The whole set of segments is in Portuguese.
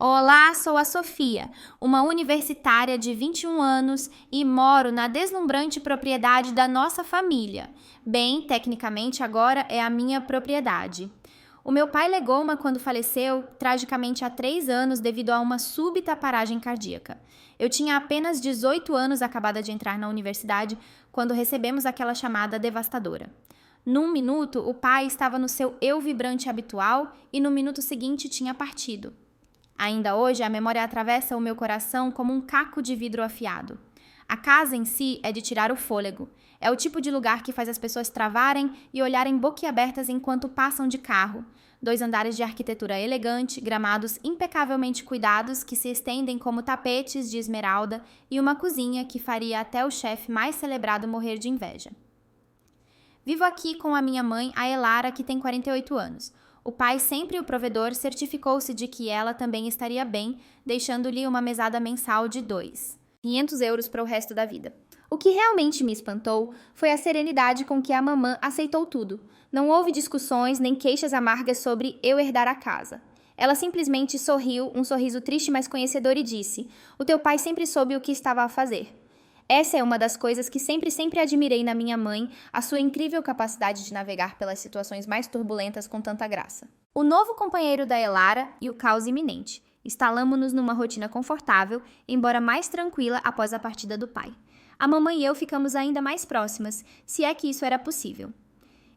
Olá, sou a Sofia, uma universitária de 21 anos e moro na deslumbrante propriedade da nossa família. Bem, tecnicamente agora é a minha propriedade. O meu pai legou-ma quando faleceu, tragicamente há 3 anos, devido a uma súbita paragem cardíaca. Eu tinha apenas 18 anos acabada de entrar na universidade quando recebemos aquela chamada devastadora. Num minuto, o pai estava no seu eu vibrante habitual e no minuto seguinte tinha partido. Ainda hoje, a memória atravessa o meu coração como um caco de vidro afiado. A casa em si é de tirar o fôlego. É o tipo de lugar que faz as pessoas travarem e olharem boquiabertas enquanto passam de carro. 2 andares de arquitetura elegante, gramados impecavelmente cuidados que se estendem como tapetes de esmeralda e uma cozinha que faria até o chefe mais celebrado morrer de inveja. Vivo aqui com a minha mãe, a Elara, que tem 48 anos. O pai, sempre o provedor, certificou-se de que ela também estaria bem, deixando-lhe uma mesada mensal de 500 euros para o resto da vida. O que realmente me espantou foi a serenidade com que a mamã aceitou tudo. Não houve discussões nem queixas amargas sobre eu herdar a casa. Ela simplesmente sorriu, um sorriso triste mas conhecedor, e disse: "O teu pai sempre soube o que estava a fazer." Essa é uma das coisas que sempre admirei na minha mãe, a sua incrível capacidade de navegar pelas situações mais turbulentas com tanta graça. O novo companheiro da Elara e o caos iminente. Instalamo-nos numa rotina confortável, embora mais tranquila após a partida do pai. A mamãe e eu ficamos ainda mais próximas, se é que isso era possível.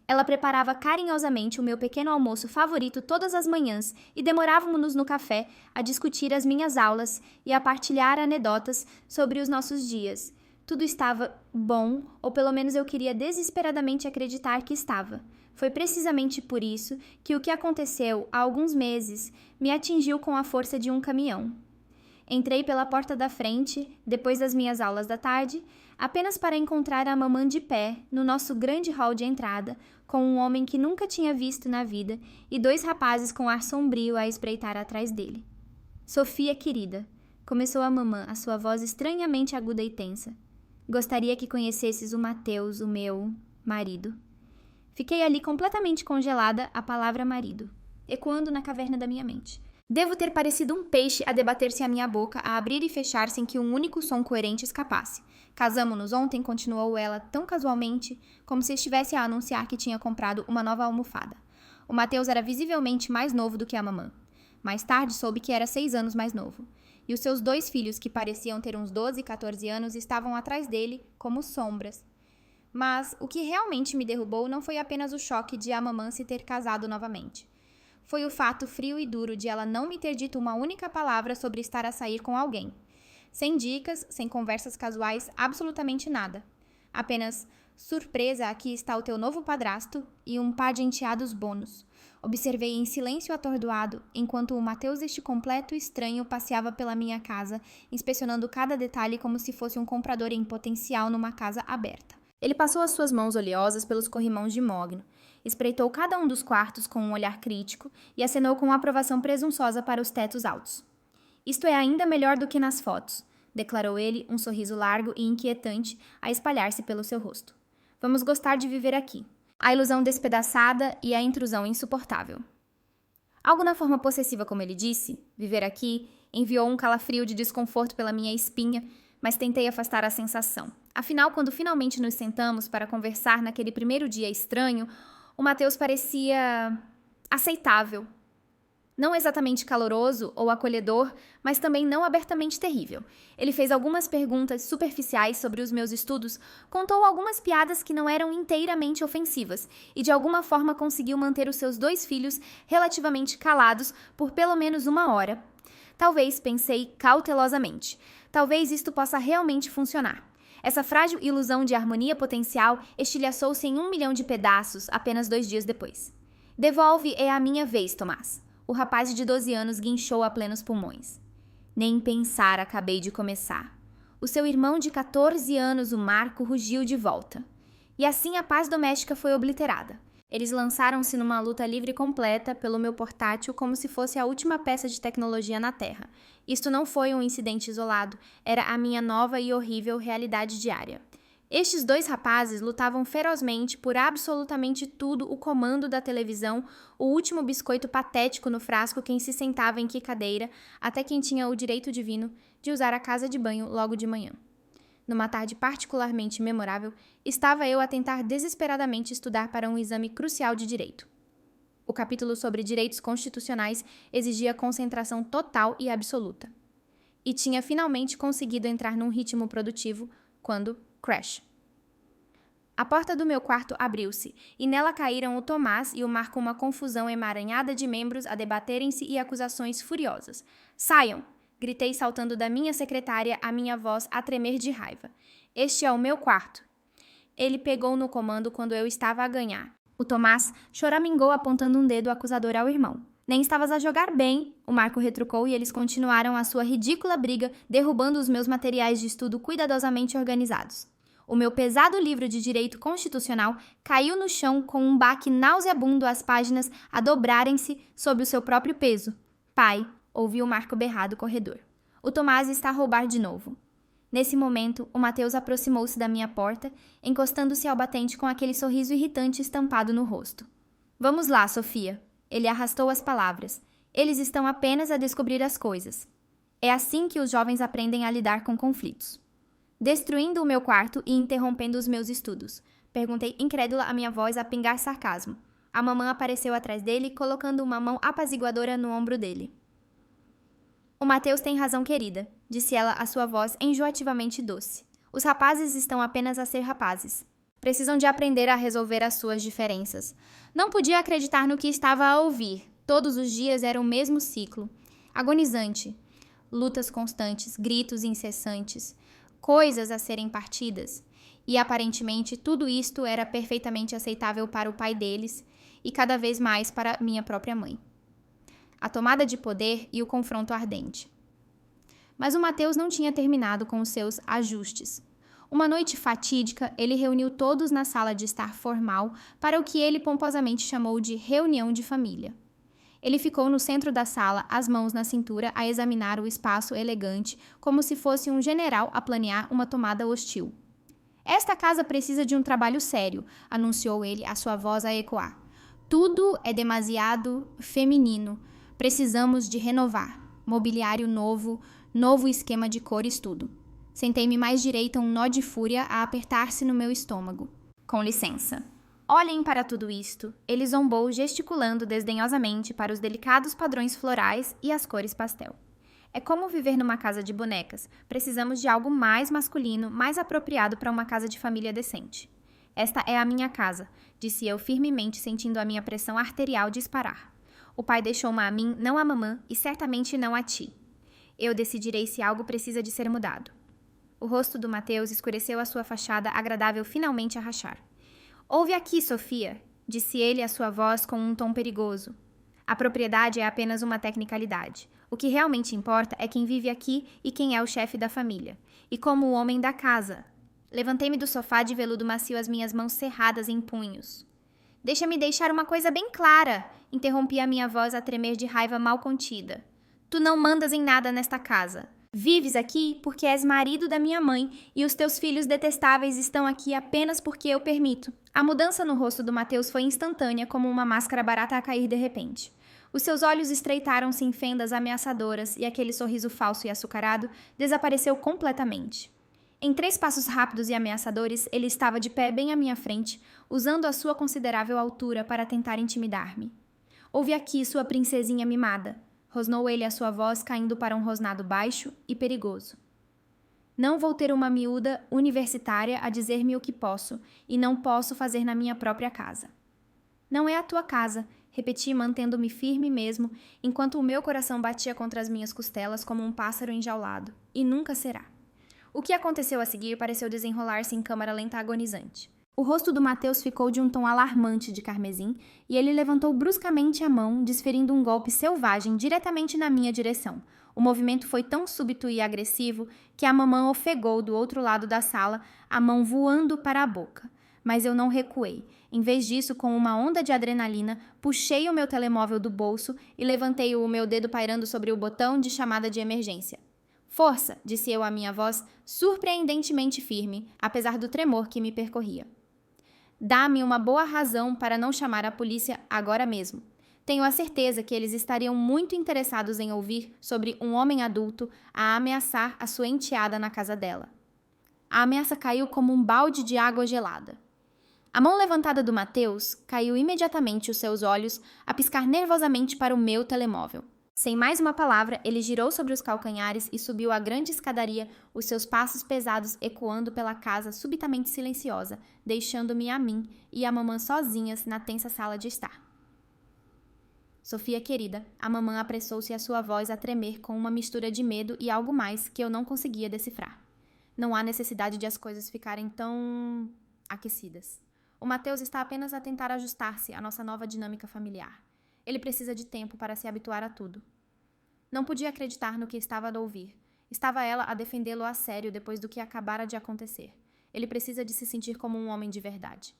Ela preparava carinhosamente o meu pequeno almoço favorito todas as manhãs e demorávamos-nos no café a discutir as minhas aulas e a partilhar anedotas sobre os nossos dias. Tudo estava bom, ou pelo menos eu queria desesperadamente acreditar que estava. Foi precisamente por isso que o que aconteceu há alguns meses me atingiu com a força de um caminhão. Entrei pela porta da frente, depois das minhas aulas da tarde, apenas para encontrar a mamã de pé, no nosso grande hall de entrada, com um homem que nunca tinha visto na vida e 2 rapazes com ar sombrio a espreitar atrás dele. "Sofia, querida", começou a mamã, a sua voz estranhamente aguda e tensa. "Gostaria que conhecesses o Mateus, o meu marido." Fiquei ali completamente congelada, a palavra marido, ecoando na caverna da minha mente. Devo ter parecido um peixe a debater-se à minha boca, a abrir e fechar sem que um único som coerente escapasse. "Casamo-nos ontem", continuou ela tão casualmente, como se estivesse a anunciar que tinha comprado uma nova almofada. O Mateus era visivelmente mais novo do que a mamã. Mais tarde soube que era 6 anos mais novo. E os seus 2 filhos, que pareciam ter uns 12 e 14 anos, estavam atrás dele, como sombras. Mas o que realmente me derrubou não foi apenas o choque de a mamã se ter casado novamente. Foi o fato frio e duro de ela não me ter dito uma única palavra sobre estar a sair com alguém. Sem dicas, sem conversas casuais, absolutamente nada. Apenas: "Surpresa, aqui está o teu novo padrasto", e um par de enteados bônus. Observei em silêncio atordoado, enquanto o Mateus, este completo estranho, passeava pela minha casa, inspecionando cada detalhe como se fosse um comprador em potencial numa casa aberta. Ele passou as suas mãos oleosas pelos corrimãos de mogno, espreitou cada um dos quartos com um olhar crítico e acenou com aprovação presunçosa para os tetos altos. "Isto é ainda melhor do que nas fotos", declarou ele, um sorriso largo e inquietante a espalhar-se pelo seu rosto. "Vamos gostar de viver aqui." A ilusão despedaçada e a intrusão insuportável. Algo na forma possessiva, como ele disse, "viver aqui", enviou um calafrio de desconforto pela minha espinha, mas tentei afastar a sensação. Afinal, quando finalmente nos sentamos para conversar naquele primeiro dia estranho, o Mateus parecia aceitável. Não exatamente caloroso ou acolhedor, mas também não abertamente terrível. Ele fez algumas perguntas superficiais sobre os meus estudos, contou algumas piadas que não eram inteiramente ofensivas e de alguma forma conseguiu manter os seus 2 filhos relativamente calados por pelo menos 1 hora. Talvez, pensei cautelosamente, talvez isto possa realmente funcionar. Essa frágil ilusão de harmonia potencial estilhaçou-se em 1 milhão de pedaços apenas 2 dias depois. "Devolve, é a minha vez, Tomás." O rapaz de 12 anos guinchou a plenos pulmões. "Nem pensar, acabei de começar." O seu irmão de 14 anos, o Marco, rugiu de volta. E assim a paz doméstica foi obliterada. Eles lançaram-se numa luta livre completa pelo meu portátil como se fosse a última peça de tecnologia na Terra. Isto não foi um incidente isolado, era a minha nova e horrível realidade diária. Estes 2 rapazes lutavam ferozmente por absolutamente tudo: o comando da televisão, o último biscoito patético no frasco, quem se sentava em que cadeira, até quem tinha o direito divino de usar a casa de banho logo de manhã. Numa tarde particularmente memorável, estava eu a tentar desesperadamente estudar para um exame crucial de direito. O capítulo sobre direitos constitucionais exigia concentração total e absoluta. E tinha finalmente conseguido entrar num ritmo produtivo quando crash. A porta do meu quarto abriu-se, e nela caíram o Tomás e o Mar com uma confusão emaranhada de membros a debaterem-se e acusações furiosas. "Saiam!" gritei, saltando da minha secretária, a minha voz a tremer de raiva. "Este é o meu quarto." Ele pegou no comando quando eu estava a ganhar. O Tomás choramingou, apontando um dedo acusador ao irmão. "Nem estavas a jogar bem", o Marco retrucou, e eles continuaram a sua ridícula briga, derrubando os meus materiais de estudo cuidadosamente organizados. O meu pesado livro de direito constitucional caiu no chão com um baque nauseabundo, as páginas a dobrarem-se sob o seu próprio peso. "Pai", ouvi o Marco berrar do corredor. "O Tomás está a roubar de novo." Nesse momento, o Mateus aproximou-se da minha porta, encostando-se ao batente com aquele sorriso irritante estampado no rosto. "Vamos lá, Sofia." Ele arrastou as palavras. "Eles estão apenas a descobrir as coisas." É assim que os jovens aprendem a lidar com conflitos. Destruindo o meu quarto e interrompendo os meus estudos. Perguntei incrédula, a minha voz a pingar sarcasmo. A mamã apareceu atrás dele, colocando uma mão apaziguadora no ombro dele. "O Mateus tem razão, querida", disse ela, a sua voz enjoativamente doce. "Os rapazes estão apenas a ser rapazes. Precisam de aprender a resolver as suas diferenças." Não podia acreditar no que estava a ouvir. Todos os dias era o mesmo ciclo. Agonizante. Lutas constantes, gritos incessantes, coisas a serem partidas. E aparentemente tudo isto era perfeitamente aceitável para o pai deles e cada vez mais para minha própria mãe. A tomada de poder e o confronto ardente. Mas o Mateus não tinha terminado com os seus ajustes. Uma noite fatídica, ele reuniu todos na sala de estar formal para o que ele pomposamente chamou de reunião de família. Ele ficou no centro da sala, as mãos na cintura, a examinar o espaço elegante, como se fosse um general a planear uma tomada hostil. "Esta casa precisa de um trabalho sério", anunciou ele, a sua voz a ecoar. "Tudo é demasiado feminino. Precisamos de renovar. Mobiliário novo, novo esquema de cores, tudo." Sentei-me mais direita, um nó de fúria a apertar-se no meu estômago. "Com licença." "Olhem para tudo isto." Ele zombou, gesticulando desdenhosamente para os delicados padrões florais e as cores pastel. "É como viver numa casa de bonecas. Precisamos de algo mais masculino, mais apropriado para uma casa de família decente." "Esta é a minha casa", disse eu firmemente, sentindo a minha pressão arterial disparar. "O pai deixou-ma a mim, não a mamã, e certamente não a ti. Eu decidirei se algo precisa de ser mudado." O rosto do Mateus escureceu, a sua fachada agradável finalmente a rachar. "Ouve aqui, Sofia", disse ele, a sua voz com um tom perigoso. "A propriedade é apenas uma tecnicalidade. O que realmente importa é quem vive aqui e quem é o chefe da família. E como o homem da casa." Levantei-me do sofá de veludo macio, as minhas mãos cerradas em punhos. "Deixa-me deixar uma coisa bem clara", interrompi a minha voz a tremer de raiva mal contida. "Tu não mandas em nada nesta casa. Vives aqui porque és marido da minha mãe e os teus filhos detestáveis estão aqui apenas porque eu permito." A mudança no rosto do Mateus foi instantânea, como uma máscara barata a cair de repente. Os seus olhos estreitaram-se em fendas ameaçadoras e aquele sorriso falso e açucarado desapareceu completamente. Em 3 passos rápidos e ameaçadores, ele estava de pé bem à minha frente, usando a sua considerável altura para tentar intimidar-me. "Ouve aqui, sua princesinha mimada", rosnou ele, a sua voz caindo para um rosnado baixo e perigoso. "Não vou ter uma miúda universitária a dizer-me o que posso e não posso fazer na minha própria casa." "Não é a tua casa", repeti, mantendo-me firme mesmo, enquanto o meu coração batia contra as minhas costelas como um pássaro enjaulado. "E nunca será." O que aconteceu a seguir pareceu desenrolar-se em câmara lenta agonizante. O rosto do Mateus ficou de um tom alarmante de carmesim e ele levantou bruscamente a mão, desferindo um golpe selvagem diretamente na minha direção. O movimento foi tão súbito e agressivo que a mamã ofegou do outro lado da sala, a mão voando para a boca. Mas eu não recuei. Em vez disso, com uma onda de adrenalina, puxei o meu telemóvel do bolso e levantei o meu dedo pairando sobre o botão de chamada de emergência. Força, disse eu à minha voz, surpreendentemente firme, apesar do tremor que me percorria. Dá-me uma boa razão para não chamar a polícia agora mesmo. Tenho a certeza que eles estariam muito interessados em ouvir sobre um homem adulto a ameaçar a sua enteada na casa dela. A ameaça caiu como um balde de água gelada. A mão levantada do Mateus caiu imediatamente os seus olhos a piscar nervosamente para o meu telemóvel. Sem mais uma palavra, ele girou sobre os calcanhares e subiu a grande escadaria, os seus passos pesados ecoando pela casa subitamente silenciosa, deixando-me a mim e a mamã sozinhas na tensa sala de estar. Sofia querida, a mamã apressou-se a sua voz a tremer com uma mistura de medo e algo mais que eu não conseguia decifrar. Não há necessidade de as coisas ficarem tão aquecidas. O Mateus está apenas a tentar ajustar-se à nossa nova dinâmica familiar. Ele precisa de tempo para se habituar a tudo. Não podia acreditar no que estava a ouvir. Estava ela a defendê-lo a sério depois do que acabara de acontecer. Ele precisa de se sentir como um homem de verdade.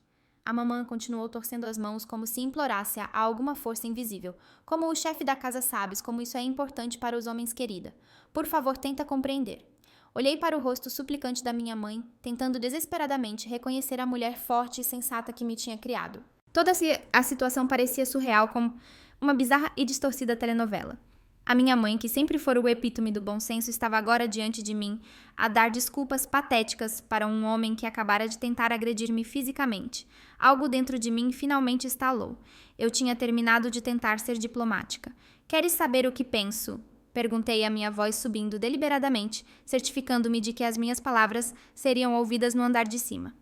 A mamã continuou torcendo as mãos como se implorasse a alguma força invisível. Como o chefe da casa sabes como isso é importante para os homens, querida. Por favor, tenta compreender. Olhei para o rosto suplicante da minha mãe, tentando desesperadamente reconhecer a mulher forte e sensata que me tinha criado. Toda a situação parecia surreal, como uma bizarra e distorcida telenovela. A minha mãe, que sempre fora o epítome do bom senso, estava agora diante de mim, a dar desculpas patéticas para um homem que acabara de tentar agredir-me fisicamente. Algo dentro de mim finalmente estalou. Eu tinha terminado de tentar ser diplomática. Queres saber o que penso? Perguntei a minha voz subindo deliberadamente, certificando-me de que as minhas palavras seriam ouvidas no andar de cima.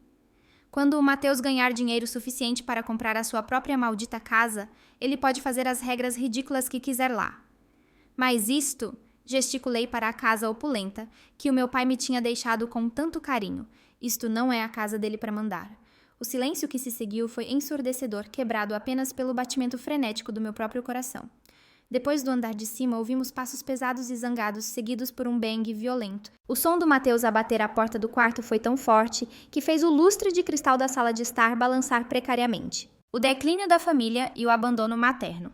Quando o Mateus ganhar dinheiro suficiente para comprar a sua própria maldita casa, ele pode fazer as regras ridículas que quiser lá. Mas isto, gesticulei para a casa opulenta, que o meu pai me tinha deixado com tanto carinho. Isto não é a casa dele para mandar. O silêncio que se seguiu foi ensurdecedor, quebrado apenas pelo batimento frenético do meu próprio coração. Depois do andar de cima, ouvimos passos pesados e zangados, seguidos por um bang violento. O som do Mateus a bater à porta do quarto foi tão forte que fez o lustre de cristal da sala de estar balançar precariamente. O declínio da família e o abandono materno.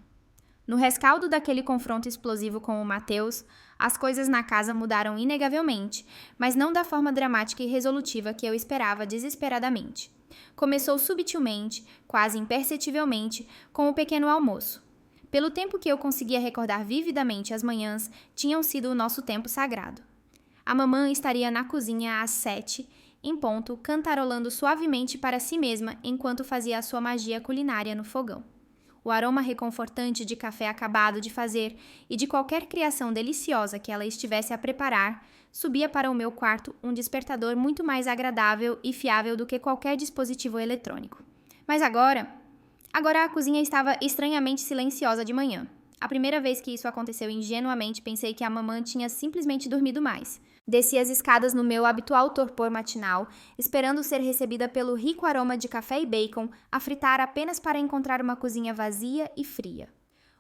No rescaldo daquele confronto explosivo com o Mateus, as coisas na casa mudaram inegavelmente, mas não da forma dramática e resolutiva que eu esperava desesperadamente. Começou subtilmente, quase imperceptivelmente, com o pequeno almoço. Pelo tempo que eu conseguia recordar vividamente as manhãs, tinham sido o nosso tempo sagrado. A mamã estaria na cozinha às 7, em ponto, cantarolando suavemente para si mesma enquanto fazia a sua magia culinária no fogão. O aroma reconfortante de café acabado de fazer e de qualquer criação deliciosa que ela estivesse a preparar subia para o meu quarto um despertador muito mais agradável e fiável do que qualquer dispositivo eletrônico. Mas agora a cozinha estava estranhamente silenciosa de manhã. A primeira vez que isso aconteceu ingenuamente, pensei que a mamã tinha simplesmente dormido mais. Desci as escadas no meu habitual torpor matinal, esperando ser recebida pelo rico aroma de café e bacon, a fritar apenas para encontrar uma cozinha vazia e fria.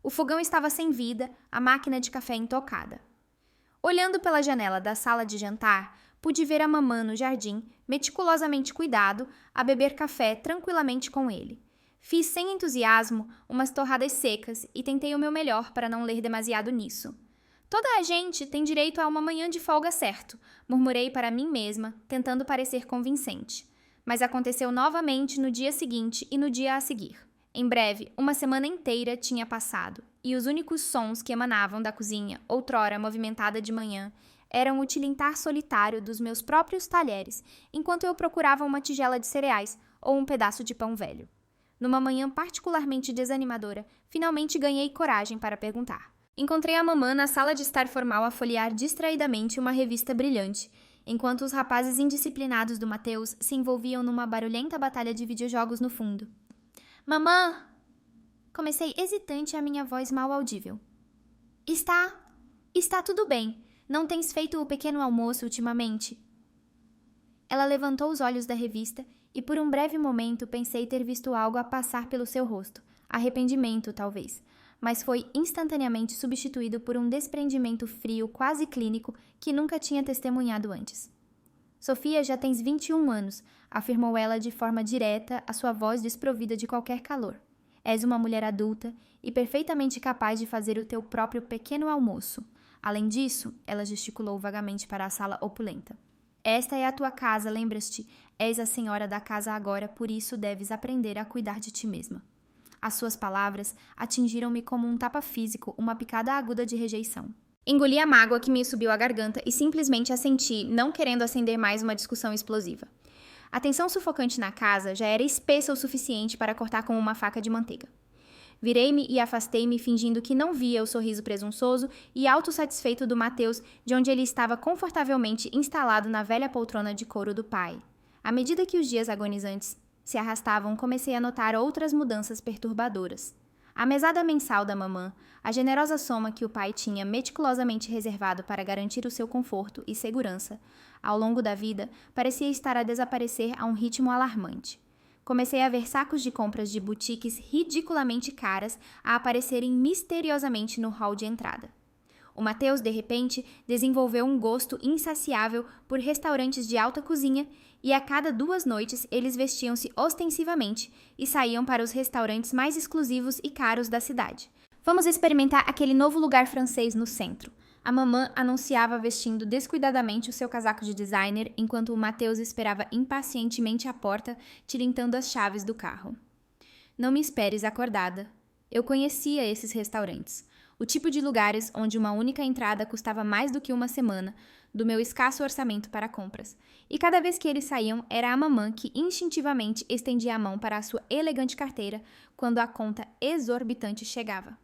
O fogão estava sem vida, a máquina de café intocada. Olhando pela janela da sala de jantar, pude ver a mamã no jardim, meticulosamente cuidado, a beber café tranquilamente com ele. Fiz sem entusiasmo umas torradas secas e tentei o meu melhor para não ler demasiado nisso. Toda a gente tem direito a uma manhã de folga, certo? Murmurei para mim mesma, tentando parecer convincente. Mas aconteceu novamente no dia seguinte e no dia a seguir. Em breve, uma semana inteira tinha passado, e os únicos sons que emanavam da cozinha, outrora movimentada de manhã, eram o tilintar solitário dos meus próprios talheres, enquanto eu procurava uma tigela de cereais ou um pedaço de pão velho. Numa manhã particularmente desanimadora, finalmente ganhei coragem para perguntar. Encontrei a mamã na sala de estar formal a folhear distraidamente uma revista brilhante, enquanto os rapazes indisciplinados do Mateus se envolviam numa barulhenta batalha de videojogos no fundo. Mamã! Comecei hesitante a minha voz mal audível. Está tudo bem. Não tens feito o pequeno almoço ultimamente? Ela levantou os olhos da revista e por um breve momento pensei ter visto algo a passar pelo seu rosto. Arrependimento, talvez. Mas foi instantaneamente substituído por um desprendimento frio, quase clínico, que nunca tinha testemunhado antes. Sofia, já tens 21 anos, afirmou ela de forma direta, a sua voz desprovida de qualquer calor. És uma mulher adulta e perfeitamente capaz de fazer o teu próprio pequeno almoço. Além disso, ela gesticulou vagamente para a sala opulenta. Esta é a tua casa, lembras-te? És a senhora da casa agora, por isso deves aprender a cuidar de ti mesma. As suas palavras atingiram-me como um tapa físico, uma picada aguda de rejeição. Engoli a mágoa que me subiu à garganta e simplesmente assenti, não querendo acender mais uma discussão explosiva. A tensão sufocante na casa já era espessa o suficiente para cortar com uma faca de manteiga. Virei-me e afastei-me, fingindo que não via o sorriso presunçoso e autossatisfeito do Mateus, de onde ele estava confortavelmente instalado na velha poltrona de couro do pai. À medida que os dias agonizantes se arrastavam, comecei a notar outras mudanças perturbadoras. A mesada mensal da mamã, a generosa soma que o pai tinha meticulosamente reservado para garantir o seu conforto e segurança, ao longo da vida, parecia estar a desaparecer a um ritmo alarmante. Comecei a ver sacos de compras de boutiques ridiculamente caras a aparecerem misteriosamente no hall de entrada. O Mateus, de repente, desenvolveu um gosto insaciável por restaurantes de alta cozinha e a cada 2 noites eles vestiam-se ostensivamente e saíam para os restaurantes mais exclusivos e caros da cidade. Vamos experimentar aquele novo lugar francês no centro. A mamã anunciava vestindo descuidadamente o seu casaco de designer, enquanto o Mateus esperava impacientemente à porta, tilintando as chaves do carro. Não me esperes acordada. Eu conhecia esses restaurantes. O tipo de lugares onde uma única entrada custava mais do que uma semana, do meu escasso orçamento para compras. E cada vez que eles saíam, era a mamã que instintivamente estendia a mão para a sua elegante carteira quando a conta exorbitante chegava.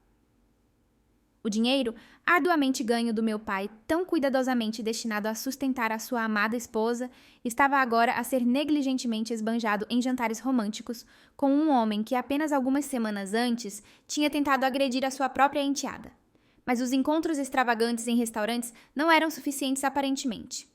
O dinheiro, arduamente ganho do meu pai, tão cuidadosamente destinado a sustentar a sua amada esposa, estava agora a ser negligentemente esbanjado em jantares românticos com um homem que apenas algumas semanas antes tinha tentado agredir a sua própria enteada. Mas os encontros extravagantes em restaurantes não eram suficientes aparentemente.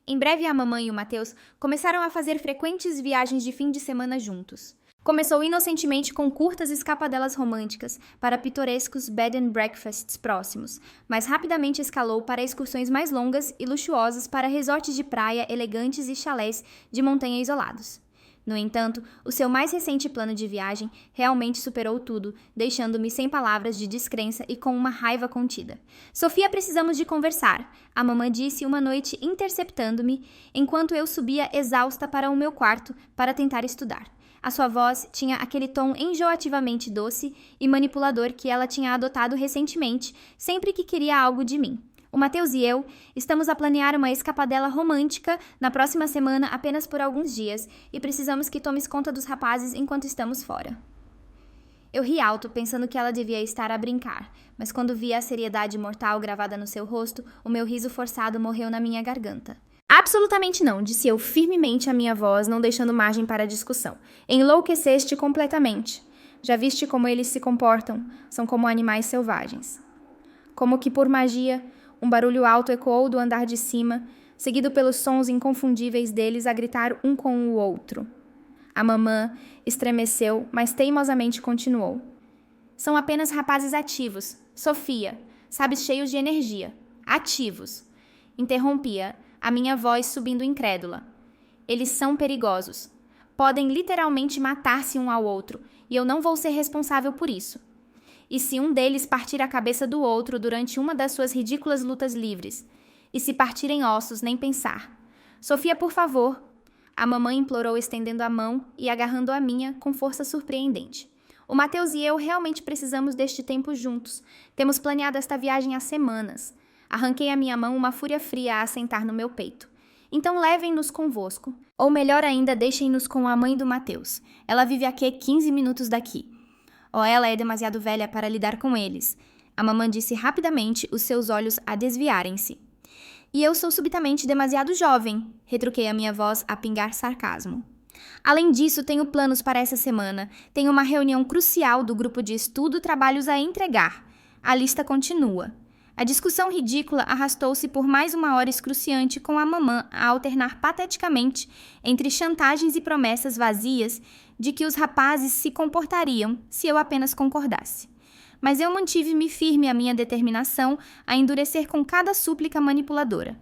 Em breve a mamãe e o Mateus começaram a fazer frequentes viagens de fim de semana juntos. Começou inocentemente com curtas escapadelas românticas para pitorescos bed and breakfasts próximos, mas rapidamente escalou para excursões mais longas e luxuosas para resorts de praia elegantes e chalés de montanha isolados. No entanto, o seu mais recente plano de viagem realmente superou tudo, deixando-me sem palavras de descrença e com uma raiva contida. Sofia, precisamos de conversar, a mamã disse uma noite interceptando-me, enquanto eu subia exausta para o meu quarto para tentar estudar. A sua voz tinha aquele tom enjoativamente doce e manipulador que ela tinha adotado recentemente, sempre que queria algo de mim. O Mateus e eu estamos a planear uma escapadela romântica na próxima semana apenas por alguns dias e precisamos que tomes conta dos rapazes enquanto estamos fora. Eu ri alto, pensando que ela devia estar a brincar, mas quando vi a seriedade mortal gravada no seu rosto, o meu riso forçado morreu na minha garganta. Absolutamente não, disse eu firmemente a minha voz, não deixando margem para discussão. Enlouqueceste completamente. Já viste como eles se comportam? São como animais selvagens. Como que por magia, um barulho alto ecoou do andar de cima, seguido pelos sons inconfundíveis deles a gritar um com o outro. A mamã estremeceu, mas teimosamente continuou. São apenas rapazes ativos. Sofia, sabes, cheios de energia. Ativos. Interrompia, a minha voz subindo incrédula. Eles são perigosos. Podem literalmente matar-se um ao outro, e eu não vou ser responsável por isso. E se um deles partir a cabeça do outro durante uma das suas ridículas lutas livres? E se partirem ossos, nem pensar. Sofia, por favor. A mamãe implorou, estendendo a mão e agarrando a minha com força surpreendente. O Mateus e eu realmente precisamos deste tempo juntos. Temos planeado esta viagem há semanas. Arranquei a minha mão, uma fúria fria a assentar no meu peito. Então levem-nos convosco. Ou melhor ainda, deixem-nos com a mãe do Mateus. Ela vive aqui a 15 minutos daqui. Ou ela é demasiado velha para lidar com eles. A mamãe disse rapidamente, os seus olhos a desviarem-se. E eu sou subitamente demasiado jovem, retruquei a minha voz a pingar sarcasmo. Além disso, tenho planos para essa semana. Tenho uma reunião crucial do grupo de estudo, trabalhos a entregar. A lista continua. A discussão ridícula arrastou-se por mais uma hora excruciante com a mamã a alternar pateticamente entre chantagens e promessas vazias de que os rapazes se comportariam se eu apenas concordasse. Mas eu mantive-me firme a minha determinação a endurecer com cada súplica manipuladora.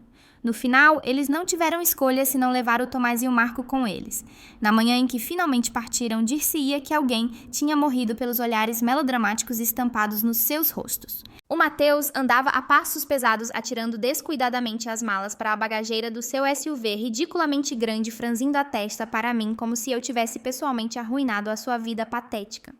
No final, eles não tiveram escolha senão levar o Tomás e o Marco com eles. Na manhã em que finalmente partiram, dir-se-ia que alguém tinha morrido pelos olhares melodramáticos estampados nos seus rostos. O Mateus andava a passos pesados, atirando descuidadamente as malas para a bagageira do seu SUV ridiculamente grande, franzindo a testa para mim como se eu tivesse pessoalmente arruinado a sua vida patética.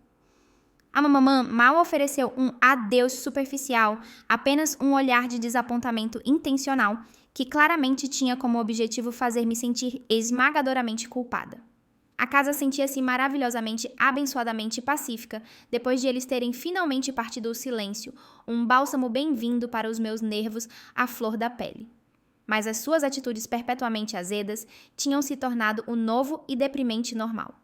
A mamã mal ofereceu um adeus superficial, apenas um olhar de desapontamento intencional, que claramente tinha como objetivo fazer-me sentir esmagadoramente culpada. A casa sentia-se maravilhosamente, abençoadamente pacífica, depois de eles terem finalmente partido o silêncio, um bálsamo bem-vindo para os meus nervos à flor da pele. Mas as suas atitudes perpetuamente azedas tinham se tornado o novo e deprimente normal.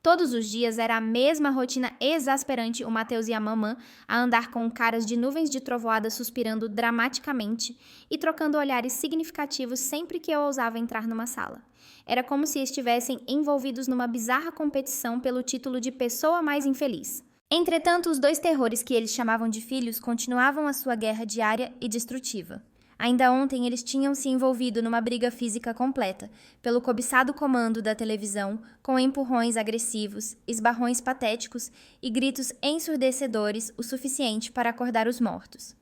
Todos os dias era a mesma rotina exasperante o Mateus e a mamã a andar com caras de nuvens de trovoada suspirando dramaticamente e trocando olhares significativos sempre que eu ousava entrar numa sala. Era como se estivessem envolvidos numa bizarra competição pelo título de pessoa mais infeliz. Entretanto, os dois terrores que eles chamavam de filhos continuavam a sua guerra diária e destrutiva. Ainda ontem eles tinham se envolvido numa briga física completa, pelo cobiçado comando da televisão, com empurrões agressivos, esbarrões patéticos e gritos ensurdecedores o suficiente para acordar os mortos.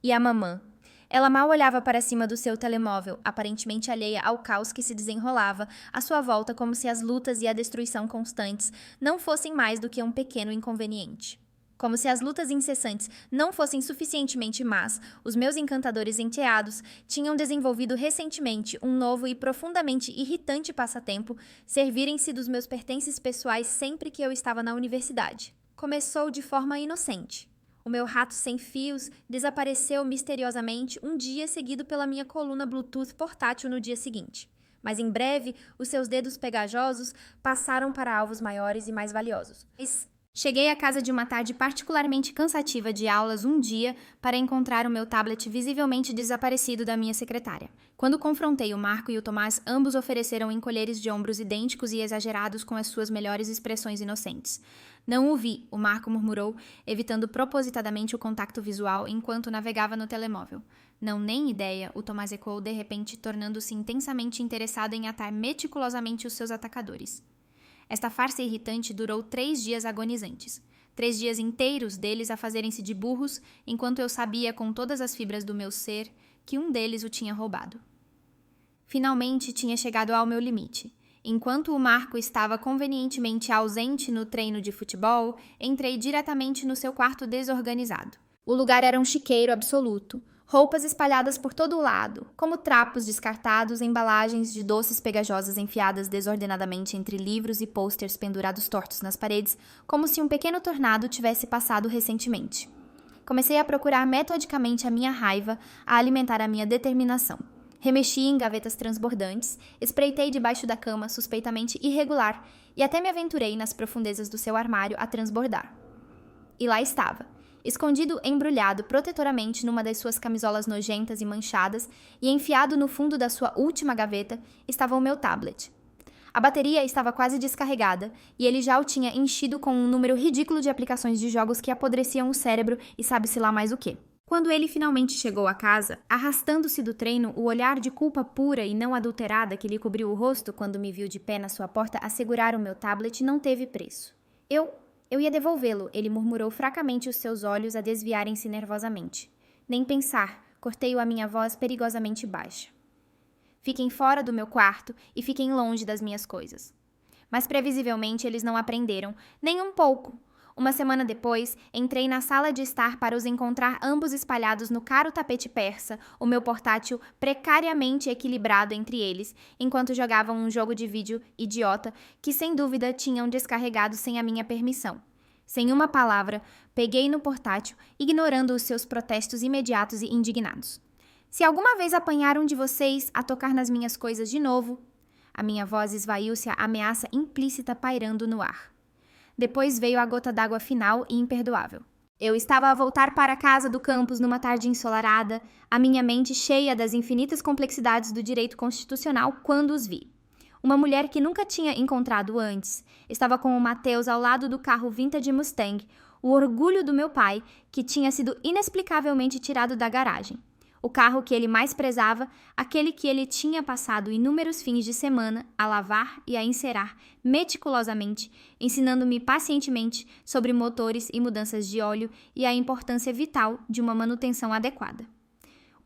E a mamã? Ela mal olhava para cima do seu telemóvel, aparentemente alheia ao caos que se desenrolava à sua volta, como se as lutas e a destruição constantes não fossem mais do que um pequeno inconveniente. Como se as lutas incessantes não fossem suficientemente más, os meus encantadores enteados tinham desenvolvido recentemente um novo e profundamente irritante passatempo, servirem-se dos meus pertences pessoais sempre que eu estava na universidade. Começou de forma inocente. O meu rato sem fios desapareceu misteriosamente um dia, seguido pela minha coluna Bluetooth portátil no dia seguinte. Mas em breve, os seus dedos pegajosos passaram para alvos maiores e mais valiosos. Cheguei à casa de uma tarde particularmente cansativa de aulas um dia para encontrar o meu tablet visivelmente desaparecido da minha secretária. Quando confrontei o Marco e o Tomás, ambos ofereceram encolheres de ombros idênticos e exagerados com as suas melhores expressões inocentes. Não o vi, o Marco murmurou, evitando propositadamente o contato visual enquanto navegava no telemóvel. Não, nem ideia, o Tomás ecoou de repente, tornando-se intensamente interessado em atar meticulosamente os seus atacadores. Esta farsa irritante durou 3 dias agonizantes. 3 dias inteiros deles a fazerem-se de burros, enquanto eu sabia com todas as fibras do meu ser que um deles o tinha roubado. Finalmente tinha chegado ao meu limite. Enquanto o Marco estava convenientemente ausente no treino de futebol, entrei diretamente no seu quarto desorganizado. O lugar era um chiqueiro absoluto. Roupas espalhadas por todo o lado, como trapos descartados, embalagens de doces pegajosas enfiadas desordenadamente entre livros e pôsteres pendurados tortos nas paredes, como se um pequeno tornado tivesse passado recentemente. Comecei a procurar metodicamente a minha raiva, a alimentar a minha determinação. Remexi em gavetas transbordantes, espreitei debaixo da cama suspeitamente irregular e até me aventurei nas profundezas do seu armário a transbordar. E lá estava. Escondido embrulhado protetoramente numa das suas camisolas nojentas e manchadas e enfiado no fundo da sua última gaveta, estava o meu tablet. A bateria estava quase descarregada e ele já o tinha enchido com um número ridículo de aplicações de jogos que apodreciam o cérebro e sabe-se lá mais o quê. Quando ele finalmente chegou à casa, arrastando-se do treino, o olhar de culpa pura e não adulterada que lhe cobriu o rosto quando me viu de pé na sua porta a segurar o meu tablet não teve preço. Eu ia devolvê-lo, ele murmurou fracamente, os seus olhos a desviarem-se nervosamente. Nem pensar, cortei-o a minha voz perigosamente baixa. Fiquem fora do meu quarto e fiquem longe das minhas coisas. Mas previsivelmente eles não aprenderam, nem um pouco. Uma semana depois, entrei na sala de estar para os encontrar ambos espalhados no caro tapete persa, o meu portátil precariamente equilibrado entre eles, enquanto jogavam um jogo de vídeo idiota que sem dúvida tinham descarregado sem a minha permissão. Sem uma palavra, peguei no portátil, ignorando os seus protestos imediatos e indignados. Se alguma vez apanharam de vocês a tocar nas minhas coisas de novo... A minha voz esvaiu-se a ameaça implícita pairando no ar. Depois veio a gota d'água final e imperdoável. Eu estava a voltar para a casa do campus numa tarde ensolarada, a minha mente cheia das infinitas complexidades do direito constitucional quando os vi. Uma mulher que nunca tinha encontrado antes estava com o Mateus ao lado do carro vintage Mustang, o orgulho do meu pai, que tinha sido inexplicavelmente tirado da garagem. O carro que ele mais prezava, aquele que ele tinha passado inúmeros fins de semana a lavar e a encerar meticulosamente, ensinando-me pacientemente sobre motores e mudanças de óleo e a importância vital de uma manutenção adequada.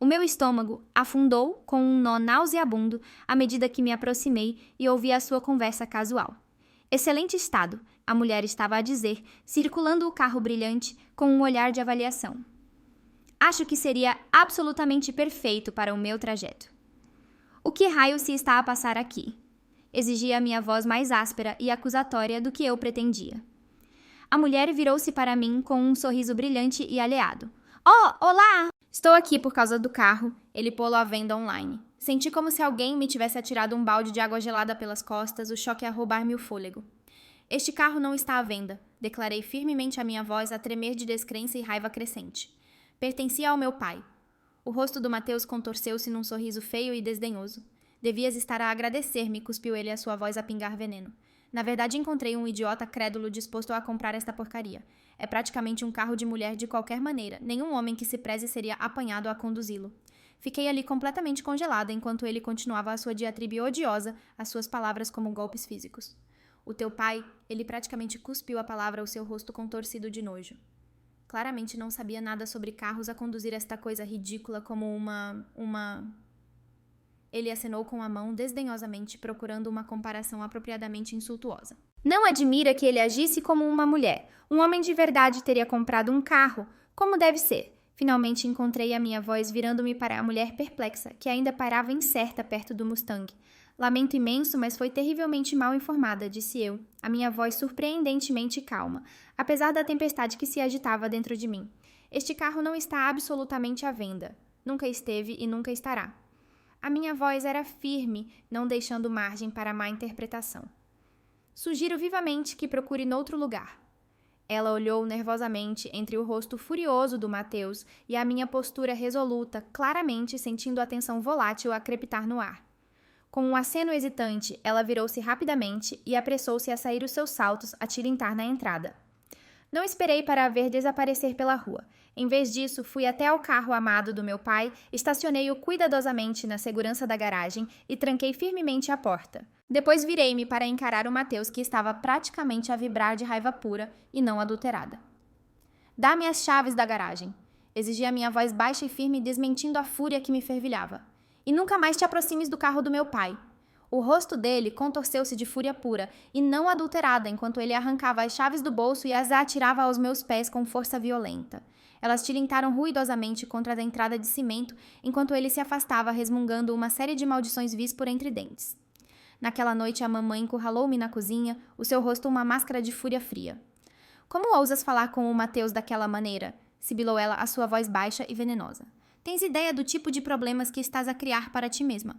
O meu estômago afundou com um nó nauseabundo à medida que me aproximei e ouvi a sua conversa casual. Excelente estado, a mulher estava a dizer, circulando o carro brilhante com um olhar de avaliação. Acho que seria absolutamente perfeito para o meu trajeto. O que raio se está a passar aqui? Exigia a minha voz mais áspera e acusatória do que eu pretendia. A mulher virou-se para mim com um sorriso brilhante e alheado. Oh, olá! Estou aqui por causa do carro, ele pô-lo à venda online. Senti como se alguém me tivesse atirado um balde de água gelada pelas costas, o choque a roubar-me o fôlego. Este carro não está à venda, declarei firmemente a minha voz a tremer de descrença e raiva crescente. Pertencia ao meu pai. O rosto do Mateus contorceu-se num sorriso feio e desdenhoso. Devias estar a agradecer-me, cuspiu ele a sua voz a pingar veneno. Na verdade, encontrei um idiota crédulo disposto a comprar esta porcaria. É praticamente um carro de mulher de qualquer maneira. Nenhum homem que se preze seria apanhado a conduzi-lo. Fiquei ali completamente congelada enquanto ele continuava a sua diatribe odiosa, as suas palavras como golpes físicos. O teu pai, ele praticamente cuspiu a palavra ao seu rosto contorcido de nojo. Claramente não sabia nada sobre carros a conduzir esta coisa ridícula como uma... Ele acenou com a mão desdenhosamente, procurando uma comparação apropriadamente insultuosa. Não admira que ele agisse como uma mulher. Um homem de verdade teria comprado um carro, como deve ser. Finalmente encontrei a minha voz virando-me para a mulher perplexa, que ainda parava incerta perto do Mustang. Lamento imenso, mas foi terrivelmente mal informada, disse eu, a minha voz surpreendentemente calma, apesar da tempestade que se agitava dentro de mim. Este carro não está absolutamente à venda. Nunca esteve e nunca estará. A minha voz era firme, não deixando margem para má interpretação. Sugiro vivamente que procure noutro lugar. Ela olhou nervosamente entre o rosto furioso do Mateus e a minha postura resoluta, claramente sentindo a tensão volátil a crepitar no ar. Com um aceno hesitante, ela virou-se rapidamente e apressou-se a sair os seus saltos a tilintar na entrada. Não esperei para a ver desaparecer pela rua. Em vez disso, fui até ao carro amado do meu pai, estacionei-o cuidadosamente na segurança da garagem e tranquei firmemente a porta. Depois virei-me para encarar o Mateus, que estava praticamente a vibrar de raiva pura e não adulterada. Dá-me as chaves da garagem, exigia minha voz baixa e firme, desmentindo a fúria que me fervilhava. E nunca mais te aproximes do carro do meu pai. O rosto dele contorceu-se de fúria pura e não adulterada enquanto ele arrancava as chaves do bolso e as atirava aos meus pés com força violenta. Elas tilintaram ruidosamente contra a entrada de cimento enquanto ele se afastava resmungando uma série de maldições vis por entre dentes. Naquela noite a mamãe encurralou-me na cozinha, o seu rosto uma máscara de fúria fria. Como ousas falar com o Mateus daquela maneira? Sibilou ela, a sua voz baixa e venenosa. Tens ideia do tipo de problemas que estás a criar para ti mesma?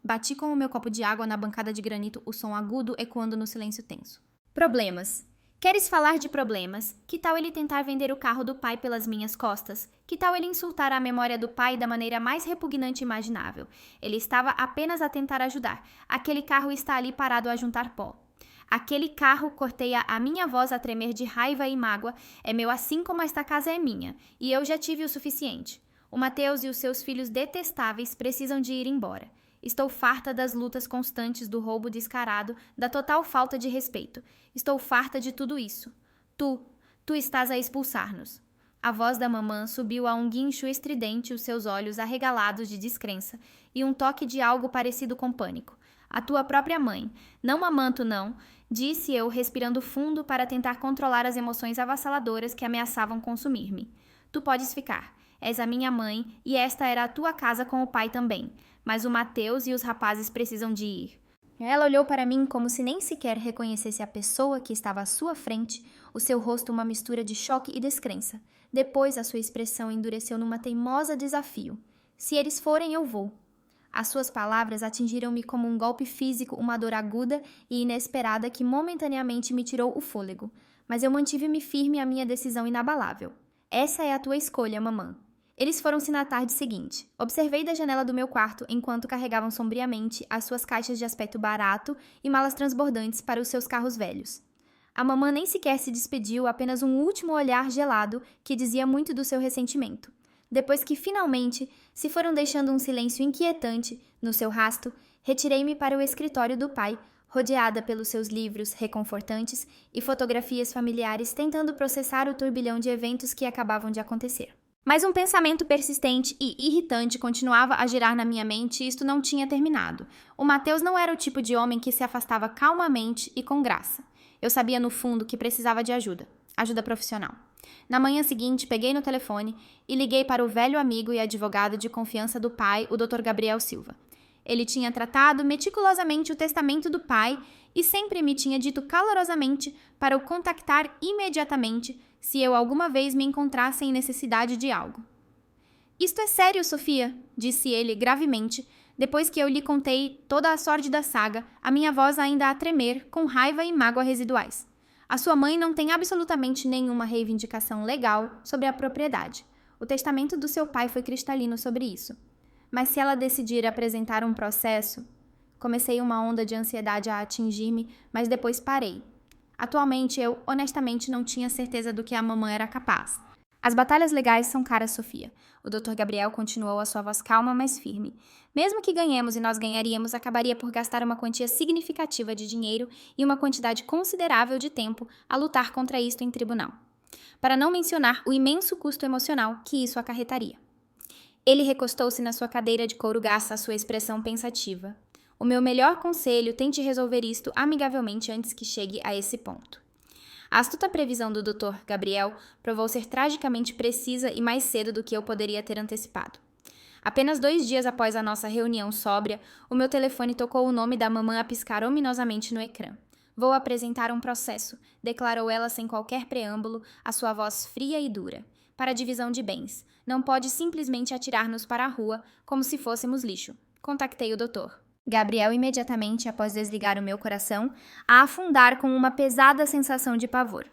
Bati com o meu copo de água na bancada de granito, o som agudo ecoando no silêncio tenso. Problemas. Queres falar de problemas? Que tal ele tentar vender o carro do pai pelas minhas costas? Que tal ele insultar a memória do pai da maneira mais repugnante imaginável? Ele estava apenas a tentar ajudar. Aquele carro está ali parado a juntar pó. Aquele carro, cortei a minha voz a tremer de raiva e mágoa, é meu assim como esta casa é minha, e eu já tive o suficiente. O Mateus e os seus filhos detestáveis precisam de ir embora. Estou farta das lutas constantes, do roubo descarado, da total falta de respeito. Estou farta de tudo isso. Tu estás a expulsar-nos. A voz da mamã subiu a um guincho estridente, os seus olhos arregalados de descrença, e um toque de algo parecido com pânico. A tua própria mãe. Não amanto, não, disse eu, respirando fundo para tentar controlar as emoções avassaladoras que ameaçavam consumir-me. Tu podes ficar. És a minha mãe, e esta era a tua casa com o pai também. Mas o Mateus e os rapazes precisam de ir. Ela olhou para mim como se nem sequer reconhecesse a pessoa que estava à sua frente, o seu rosto uma mistura de choque e descrença. Depois a sua expressão endureceu numa teimosa desafio. Se eles forem, eu vou. As suas palavras atingiram-me como um golpe físico, uma dor aguda e inesperada que momentaneamente me tirou o fôlego. Mas eu mantive-me firme à minha decisão inabalável. Essa é a tua escolha, mamã. Eles foram-se na tarde seguinte. Observei da janela do meu quarto enquanto carregavam sombriamente as suas caixas de aspecto barato e malas transbordantes para os seus carros velhos. A mamã nem sequer se despediu, apenas um último olhar gelado que dizia muito do seu ressentimento. Depois que finalmente se foram deixando um silêncio inquietante no seu rasto, retirei-me para o escritório do pai, rodeada pelos seus livros reconfortantes e fotografias familiares, tentando processar o turbilhão de eventos que acabavam de acontecer. Mas um pensamento persistente e irritante continuava a girar na minha mente e isto não tinha terminado. O Mateus não era o tipo de homem que se afastava calmamente e com graça. Eu sabia no fundo que precisava de ajuda profissional. Na manhã seguinte, peguei no telefone e liguei para o velho amigo e advogado de confiança do pai, o Dr. Gabriel Silva. Ele tinha tratado meticulosamente o testamento do pai e sempre me tinha dito calorosamente para o contactar imediatamente se eu alguma vez me encontrasse em necessidade de algo. Isto é sério, Sofia, disse ele gravemente, depois que eu lhe contei toda a sórdida saga, a minha voz ainda a tremer, com raiva e mágoa residuais. A sua mãe não tem absolutamente nenhuma reivindicação legal sobre a propriedade. O testamento do seu pai foi cristalino sobre isso. Mas se ela decidir apresentar um processo... Comecei uma onda de ansiedade a atingir-me, mas depois parei. Atualmente, eu, honestamente, não tinha certeza do que a mamãe era capaz. As batalhas legais são caras, Sofia. O Dr. Gabriel continuou a sua voz calma, mas firme. Mesmo que ganhemos e nós ganharíamos, acabaria por gastar uma quantia significativa de dinheiro e uma quantidade considerável de tempo a lutar contra isto em tribunal. Para não mencionar o imenso custo emocional que isso acarretaria. Ele recostou-se na sua cadeira de couro gasta, a sua expressão pensativa. O meu melhor conselho, tente resolver isto amigavelmente antes que chegue a esse ponto. A astuta previsão do Dr. Gabriel provou ser tragicamente precisa e mais cedo do que eu poderia ter antecipado. Apenas 2 dias após a nossa reunião sóbria, o meu telefone tocou o nome da mamã a piscar ominosamente no ecrã. Vou apresentar um processo, declarou ela sem qualquer preâmbulo, a sua voz fria e dura. Para a divisão de bens. Não pode simplesmente atirar-nos para a rua como se fôssemos lixo. Contactei o doutor. Gabriel imediatamente, após desligar o meu coração, a afundar com uma pesada sensação de pavor.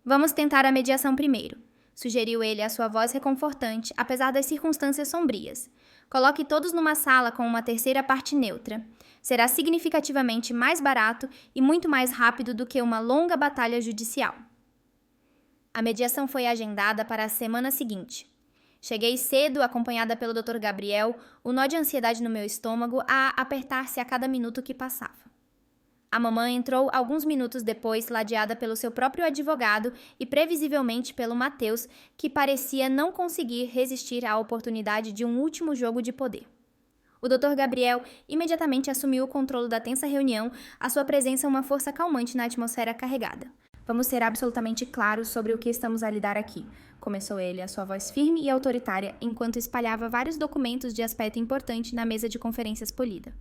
Vamos tentar a mediação primeiro, sugeriu ele a sua voz reconfortante, apesar das circunstâncias sombrias. Coloque todos numa sala com uma terceira parte neutra. Será significativamente mais barato e muito mais rápido do que uma longa batalha judicial. A mediação foi agendada para a semana seguinte. Cheguei cedo, acompanhada pelo Dr. Gabriel, o nó de ansiedade no meu estômago a apertar-se a cada minuto que passava. A mamãe entrou alguns minutos depois, ladeada pelo seu próprio advogado e previsivelmente pelo Mateus, que parecia não conseguir resistir à oportunidade de um último jogo de poder. O Dr. Gabriel imediatamente assumiu o controle da tensa reunião, a sua presença uma força calmante na atmosfera carregada. Vamos ser absolutamente claros sobre o que estamos a lidar aqui, começou ele, a sua voz firme e autoritária, enquanto espalhava vários documentos de aspecto importante na mesa de conferências polida.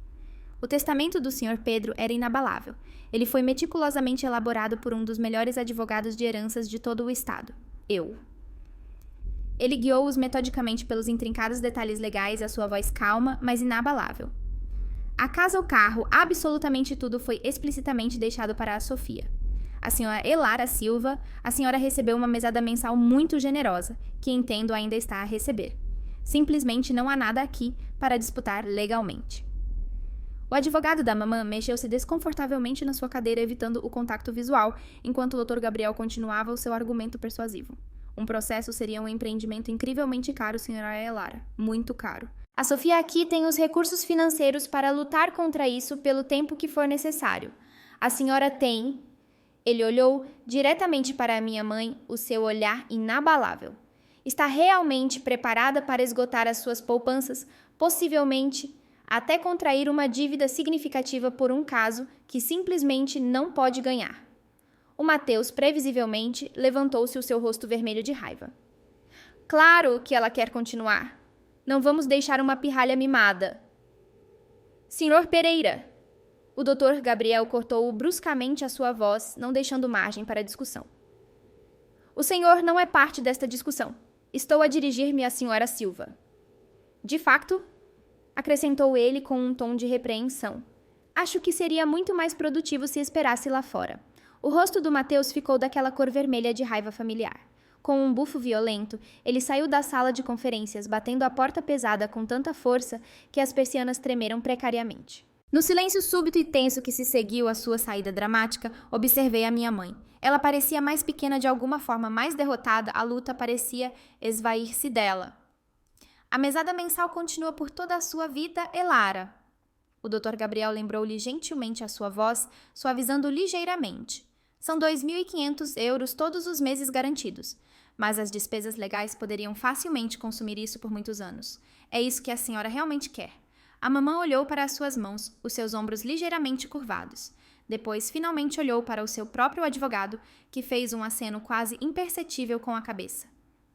O testamento do Sr. Pedro era inabalável. Ele foi meticulosamente elaborado por um dos melhores advogados de heranças de todo o estado, eu. Ele guiou-os metodicamente pelos intrincados detalhes legais, a sua voz calma, mas inabalável. A casa ou carro, absolutamente tudo foi explicitamente deixado para a Sofia. A senhora Elara Silva, a senhora recebeu uma mesada mensal muito generosa, que entendo ainda está a receber. Simplesmente não há nada aqui para disputar legalmente. O advogado da mamã mexeu-se desconfortavelmente na sua cadeira, evitando o contato visual, enquanto o Dr. Gabriel continuava o seu argumento persuasivo. Um processo seria um empreendimento incrivelmente caro, senhora Elara. Muito caro. A Sofia aqui tem os recursos financeiros para lutar contra isso pelo tempo que for necessário. A senhora tem... Ele olhou diretamente para a minha mãe, o seu olhar inabalável. Está realmente preparada para esgotar as suas poupanças, possivelmente até contrair uma dívida significativa por um caso que simplesmente não pode ganhar. O Mateus, previsivelmente, levantou-se, o seu rosto vermelho de raiva. Claro que ela quer continuar. Não vamos deixar uma pirralha mimada. Senhor Pereira! O Dr. Gabriel cortou bruscamente a sua voz, não deixando margem para a discussão. O senhor não é parte desta discussão. Estou a dirigir-me à senhora Silva. De facto, acrescentou ele com um tom de repreensão. Acho que seria muito mais produtivo se esperasse lá fora. O rosto do Mateus ficou daquela cor vermelha de raiva familiar. Com um bufo violento, ele saiu da sala de conferências, batendo a porta pesada com tanta força que as persianas tremeram precariamente. No silêncio súbito e tenso que se seguiu à sua saída dramática, observei a minha mãe. Ela parecia mais pequena de alguma forma, mais derrotada, a luta parecia esvair-se dela. A mesada mensal continua por toda a sua vida, Elara. O Dr. Gabriel lembrou-lhe gentilmente a sua voz, suavizando ligeiramente. São 2.500 euros todos os meses garantidos. Mas as despesas legais poderiam facilmente consumir isso por muitos anos. É isso que a senhora realmente quer. A mamã olhou para as suas mãos, os seus ombros ligeiramente curvados. Depois, finalmente olhou para o seu próprio advogado, que fez um aceno quase imperceptível com a cabeça.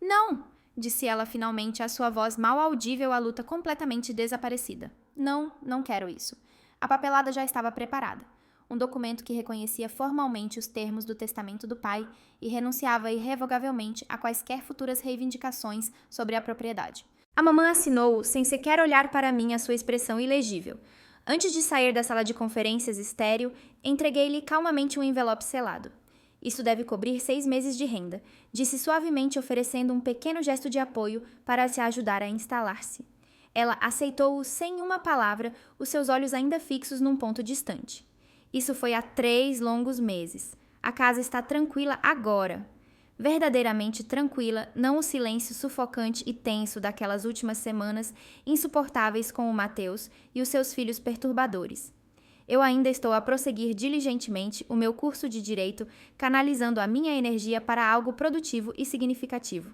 Não! Disse ela finalmente, a sua voz mal audível à luta completamente desaparecida. Não, não quero isso. A papelada já estava preparada. Um documento que reconhecia formalmente os termos do testamento do pai e renunciava irrevogavelmente a quaisquer futuras reivindicações sobre a propriedade. A mamã assinou-o sem sequer olhar para mim a sua expressão ilegível. Antes de sair da sala de conferências estéril, entreguei-lhe calmamente um envelope selado. Isso deve cobrir 6 meses de renda, disse suavemente, oferecendo um pequeno gesto de apoio para se ajudar a instalar-se. Ela aceitou-o sem uma palavra, os seus olhos ainda fixos num ponto distante. Isso foi há 3 longos meses. A casa está tranquila agora. Verdadeiramente tranquila, não o silêncio sufocante e tenso daquelas últimas semanas insuportáveis com o Mateus e os seus filhos perturbadores. Eu ainda estou a prosseguir diligentemente o meu curso de direito, canalizando a minha energia para algo produtivo e significativo.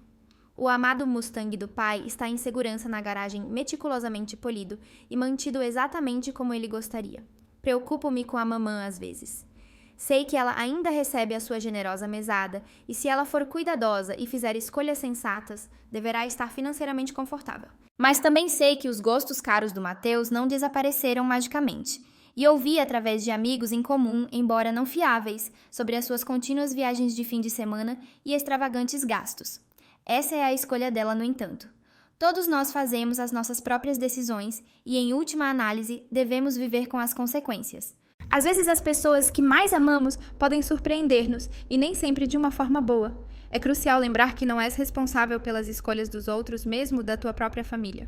O amado Mustang do pai está em segurança na garagem, meticulosamente polido e mantido exatamente como ele gostaria. Preocupo-me com a mamã às vezes. Sei que ela ainda recebe a sua generosa mesada e, se ela for cuidadosa e fizer escolhas sensatas, deverá estar financeiramente confortável. Mas também sei que os gostos caros do Mateus não desapareceram magicamente. E ouvi através de amigos em comum, embora não fiáveis, sobre as suas contínuas viagens de fim de semana e extravagantes gastos. Essa é a escolha dela, no entanto. Todos nós fazemos as nossas próprias decisões e, em última análise, devemos viver com as consequências. Às vezes as pessoas que mais amamos podem surpreender-nos, e nem sempre de uma forma boa. É crucial lembrar que não és responsável pelas escolhas dos outros, mesmo da tua própria família.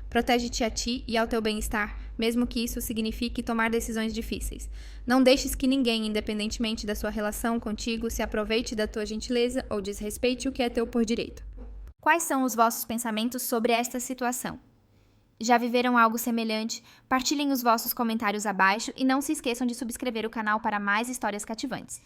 Protege-te a ti e ao teu bem-estar, mesmo que isso signifique tomar decisões difíceis. Não deixes que ninguém, independentemente da sua relação contigo, se aproveite da tua gentileza ou desrespeite o que é teu por direito. Quais são os vossos pensamentos sobre esta situação? Já viveram algo semelhante? Partilhem os vossos comentários abaixo e não se esqueçam de subscrever o canal para mais histórias cativantes.